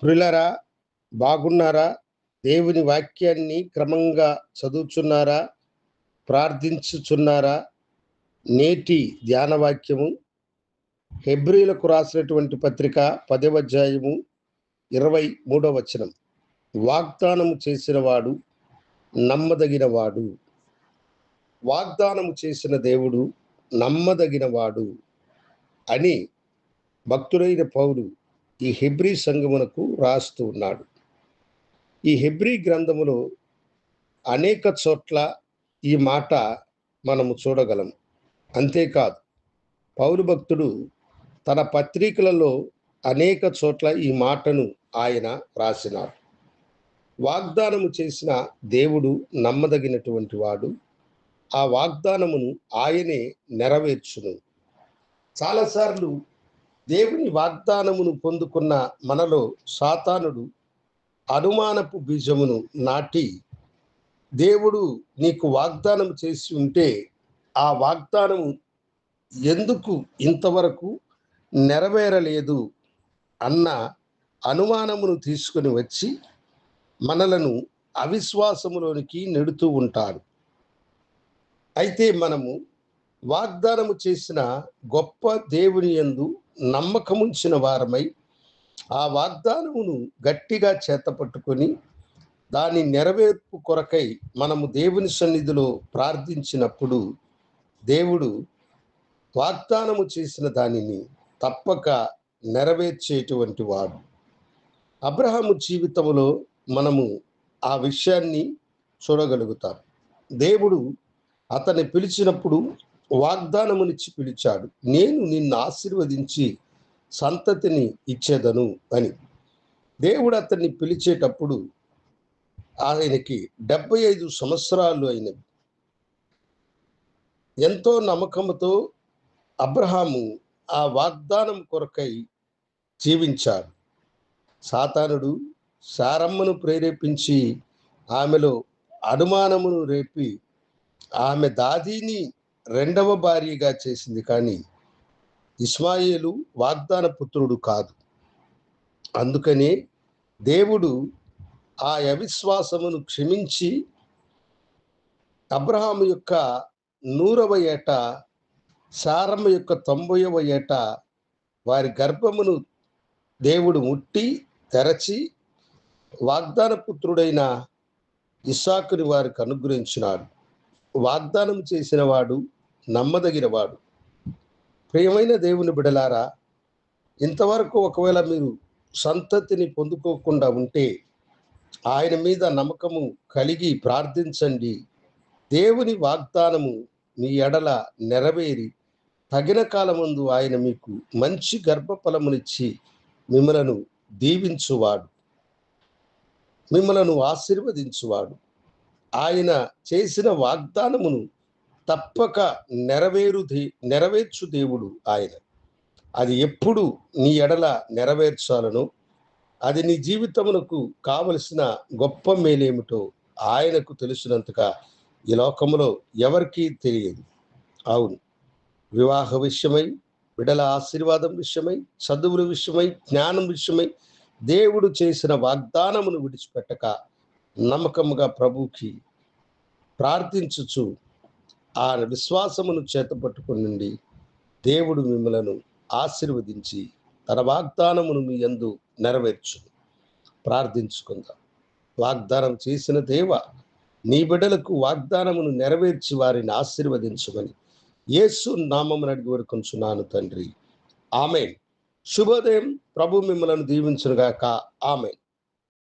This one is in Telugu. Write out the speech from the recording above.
ప్రియులారా, బాగున్నారా? దేవుని వాక్యాన్ని క్రమంగా చదువుచున్నారా? ప్రార్థించుచున్నారా? నేటి ధ్యాన వాక్యము హెబ్రీలకు రాసినటువంటి పత్రిక 10వ అధ్యాయము 23వ వచనం. వాగ్దానము చేసినవాడు నమ్మదగినవాడు. వాగ్దానము చేసిన దేవుడు నమ్మదగినవాడు అని భక్తుడైన పౌలు ఈ హెబ్రీ సంఘమునకు రాస్తూ ఉన్నాడు. ఈ హెబ్రీ గ్రంథములో అనేక చోట్ల ఈ మాట మనము చూడగలం. అంతేకాదు, పౌలు భక్తుడు తన పత్రికలలో అనేక చోట్ల ఈ మాటను ఆయన రాసినాడు. వాగ్దానము చేసిన దేవుడు నమ్మదగినటువంటి వాడు. ఆ వాగ్దానమును ఆయనే నెరవేర్చును. చాలాసార్లు దేవుని వాగ్దానమును పొందుకున్న మనలో సాతానుడు అనుమానపు బీజమును నాటి, దేవుడు నీకు వాగ్దానం చేసి ఉంటే ఆ వాగ్దానము ఎందుకు ఇంతవరకు నెరవేరలేదు అన్న అనుమానమును తీసుకొని వచ్చి మనలను అవిశ్వాసములోనికి నెడుతూ ఉంటాడు. అయితే మనము వాగ్దానము చేసిన గొప్ప దేవుని యందు నమ్మకముంచిన వారమై ఆ వాగ్దానమును గట్టిగా చేతపట్టుకొని దాని నెరవేర్పు కొరకై మనము దేవుని సన్నిధిలో ప్రార్థించినప్పుడు దేవుడు వాగ్దానము చేసిన దానిని తప్పక నెరవేర్చేటువంటి వాడు. అబ్రహాము జీవితంలో మనము ఆ విషయాన్ని చూడగలుగుతాం. దేవుడు అతన్ని పిలిచినప్పుడు వాగ్దానమునిచ్చి పిలిచాడు. నేను నిన్ను ఆశీర్వదించి సంతతిని ఇచ్చేదను అని. దేవుడు అతన్ని పిలిచేటప్పుడు ఆయనకి 75 సంవత్సరాలు అయినవి. ఎంతో నమ్మకంతో అబ్రహాము ఆ వాగ్దానం కొరకై జీవించాడు. సాతానుడు శారమ్మను ప్రేరేపించి ఆమెలో అనుమానమును రేపి ఆమె దాదీని రెండవ భార్యగా చేసింది. కానీ ఇస్మాయేలు వాగ్దాన పుత్రుడు కాదు. అందుకనే దేవుడు ఆ అవిశ్వాసమును క్షమించి అబ్రహాము యొక్క 100వ ఏట, శారమ్మ యొక్క 90వ ఏట వారి గర్భమును దేవుడు ముట్టి తెరచి వాగ్దాన పుత్రుడైన ఇస్సాకుని వారికి అనుగ్రహించినాడు. వాగ్దానం చేసిన వాడు నమ్మదగినవాడు. ప్రియమైన దేవుని బిడలారా, ఇంతవరకు ఒకవేళ మీరు సంతతిని పొందుకోకుండా ఉంటే ఆయన మీద నమ్మకము కలిగి ప్రార్థించండి. దేవుని వాగ్దానము మీ ఎడల నెరవేరి తగిన కాలమందు ఆయన మీకు మంచి గర్భఫలమునిచ్చి మిమ్మలను దీవించువాడు, మిమ్మలను ఆశీర్వదించువాడు. ఆయన చేసిన వాగ్దానమును తప్పక నెరవేర్చు దేవుడు ఆయన. అది ఎప్పుడు నీ ఎడల నెరవేర్చాలనో, అది నీ జీవితమునకు కావలసిన గొప్ప మేలేమిటో ఆయనకు తెలిసినంతగా ఈ లోకములో ఎవరికీ తెలియదు. అవును, వివాహ విషయమై, బిడ్డల ఆశీర్వాదం విషయమై, చదువుల విషయమై, జ్ఞానం విషయమై దేవుడు చేసిన వాగ్దానమును విడిచిపెట్టక నమ్మకముగా ప్రభువుకి ప్రార్థించుచు ఆ విశ్వాసమును చేతపట్టుకుని దేవుడు మిమ్మలను ఆశీర్వదించి తన వాగ్దానమును మీ యందు నెరవేర్చు. ప్రార్థించుకుందాం. వాగ్దానం చేసిన దేవ, నీ బిడ్డలకు వాగ్దానమును నెరవేర్చి వారిని ఆశీర్వదించుమని యేసు నామమున అడిగి వేడుకొనుచున్నాను తండ్రి. ఆమేన్. శుభోదయం. ప్రభు మిమ్మలను దీవించునుగాక. ఆమేన్.